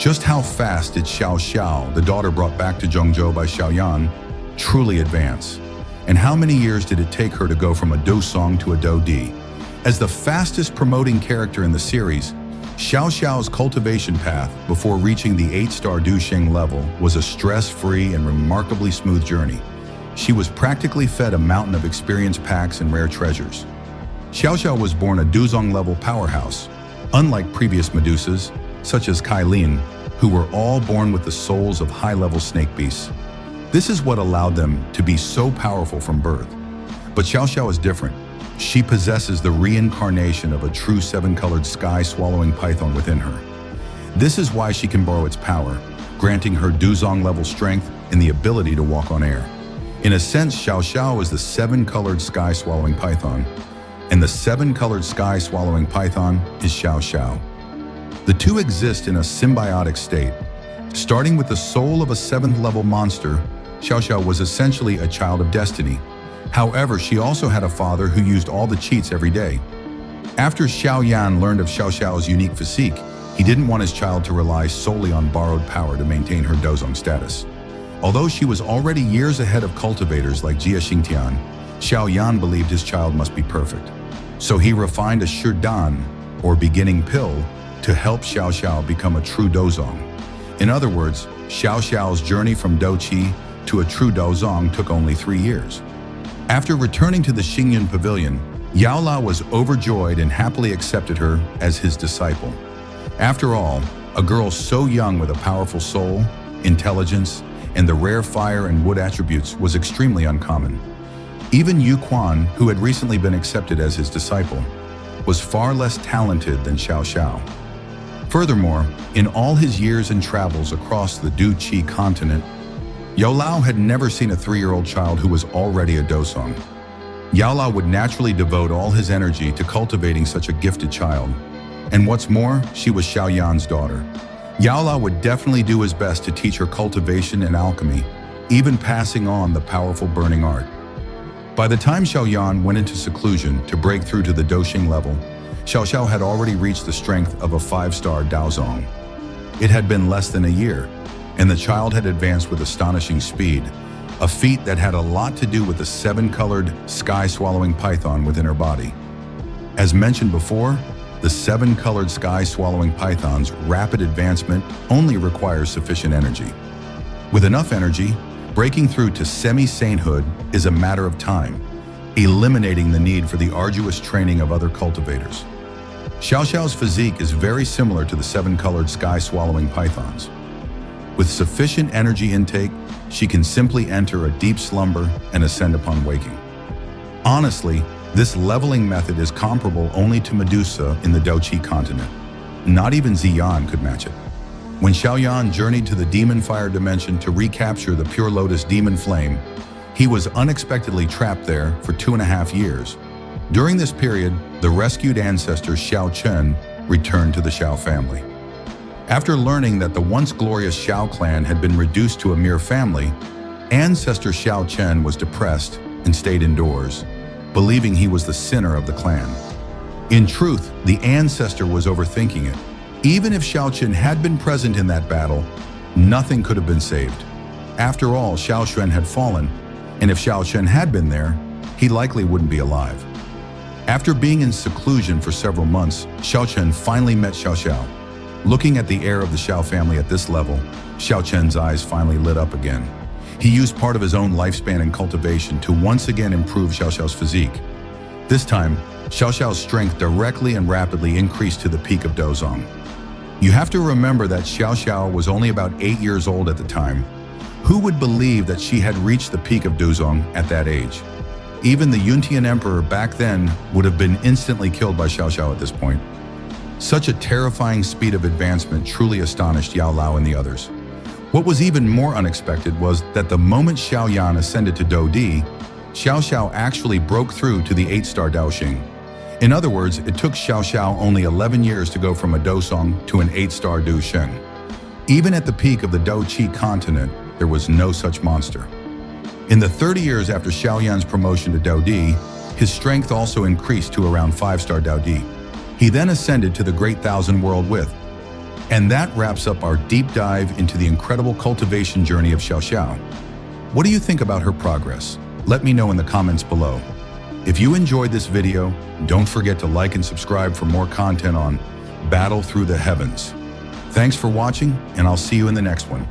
Just how fast did Xiao Xiao, the daughter brought back to Zhongzhou by Xiao Yan, truly advance? And how many years did it take her to go from a Dou Zong to a Dou Di? As the fastest promoting character in the series, Xiao Xiao's cultivation path before reaching the 8-star Du Xing level was a stress-free and remarkably smooth journey. She was practically fed a mountain of experience packs and rare treasures. Xiao Xiao was born a Dou Zong level powerhouse, unlike previous Medusas, such as Kai Lin, who were all born with the souls of high-level snake beasts. This is what allowed them to be so powerful from birth. But Xiao Xiao is different. She possesses the reincarnation of a true 7-colored sky-swallowing python within her. This is why she can borrow its power, granting her Dou Zong level strength and the ability to walk on air. In a sense, Xiao Xiao is the 7-colored sky-swallowing python, and the 7-colored sky-swallowing python is Xiao Xiao. The two exist in a symbiotic state. Starting with the soul of a 7th-level monster, Xiao Xiao was essentially a child of destiny. However, she also had a father who used all the cheats every day. After Xiao Yan learned of Xiao Xiao's unique physique, he didn't want his child to rely solely on borrowed power to maintain her Dou Zong status. Although she was already years ahead of cultivators like Jia Xingtian, Xiao Yan believed his child must be perfect. So he refined a Shidan, or beginning pill, to help Xiao Xiao become a true Dou Zong. In other words, Xiao Xiao's journey from Dou Qi to a true Dou Zong took only 3 years. After returning to the Xingyun Pavilion, Yao Lao was overjoyed and happily accepted her as his disciple. After all, a girl so young with a powerful soul, intelligence, and the rare fire and wood attributes was extremely uncommon. Even Yu Quan, who had recently been accepted as his disciple, was far less talented than Xiao Xiao. Furthermore, in all his years and travels across the Du Qi continent, Yao Lao had never seen a 3-year-old child who was already a Dou Zong. Yao Lao would naturally devote all his energy to cultivating such a gifted child. And what's more, she was Xiao Yan's daughter. Yao Lao would definitely do his best to teach her cultivation and alchemy, even passing on the powerful burning art. By the time Xiao Yan went into seclusion to break through to the Dou Xing level, Xiao Xiao had already reached the strength of a 5-star Dou Zong. It had been less than a year, and the child had advanced with astonishing speed, a feat that had a lot to do with the 7-colored, sky-swallowing python within her body. As mentioned before, the 7-colored sky-swallowing python's rapid advancement only requires sufficient energy. With enough energy, breaking through to semi-sainthood is a matter of time, eliminating the need for the arduous training of other cultivators. Xiao Xiao's physique is very similar to the 7-colored sky-swallowing pythons. With sufficient energy intake, she can simply enter a deep slumber and ascend upon waking. Honestly, this leveling method is comparable only to Medusa in the Dou Qi continent. Not even Ziyan could match it. When Xiao Yan journeyed to the Demon Fire dimension to recapture the Pure Lotus Demon Flame, he was unexpectedly trapped there for 2.5 years. During this period, the rescued ancestor Xiao Chen returned to the Xiao family. After learning that the once glorious Xiao clan had been reduced to a mere family, ancestor Xiao Chen was depressed and stayed indoors, believing he was the sinner of the clan. In truth, the ancestor was overthinking it. Even if Xiao Chen had been present in that battle, nothing could have been saved. After all, Xiao Xuan had fallen, and if Xiao Chen had been there, he likely wouldn't be alive. After being in seclusion for several months, Xiao Chen finally met Xiao Xiao. Looking at the heir of the Xiao family at this level, Xiao Chen's eyes finally lit up again. He used part of his own lifespan in cultivation to once again improve Xiao Xiao's physique. This time, Xiao Xiao's strength directly and rapidly increased to the peak of Dou Zong. You have to remember that Xiao Xiao was only about 8 years old at the time. Who would believe that she had reached the peak of Dou Zong at that age? Even the Yuntian emperor back then would have been instantly killed by Xiao Xiao at this point. Such a terrifying speed of advancement truly astonished Yao Lao and the others. What was even more unexpected was that the moment Xiao Yan ascended to Dou Di, Xiao Xiao actually broke through to the 8-star Dou Xing. In other words, it took Xiao Xiao only 11 years to go from a Dou Zong to an 8-star Du Xing. Even at the peak of the Dou Qi continent, there was no such monster. In the 30 years after Xiao Yan's promotion to Dou Di, his strength also increased to around 5-star Dou Di. He then ascended to the Great Thousand World with. And that wraps up our deep dive into the incredible cultivation journey of Xiao Xiao. What do you think about her progress? Let me know in the comments below. If you enjoyed this video, don't forget to like and subscribe for more content on Battle Through the Heavens. Thanks for watching, and I'll see you in the next one.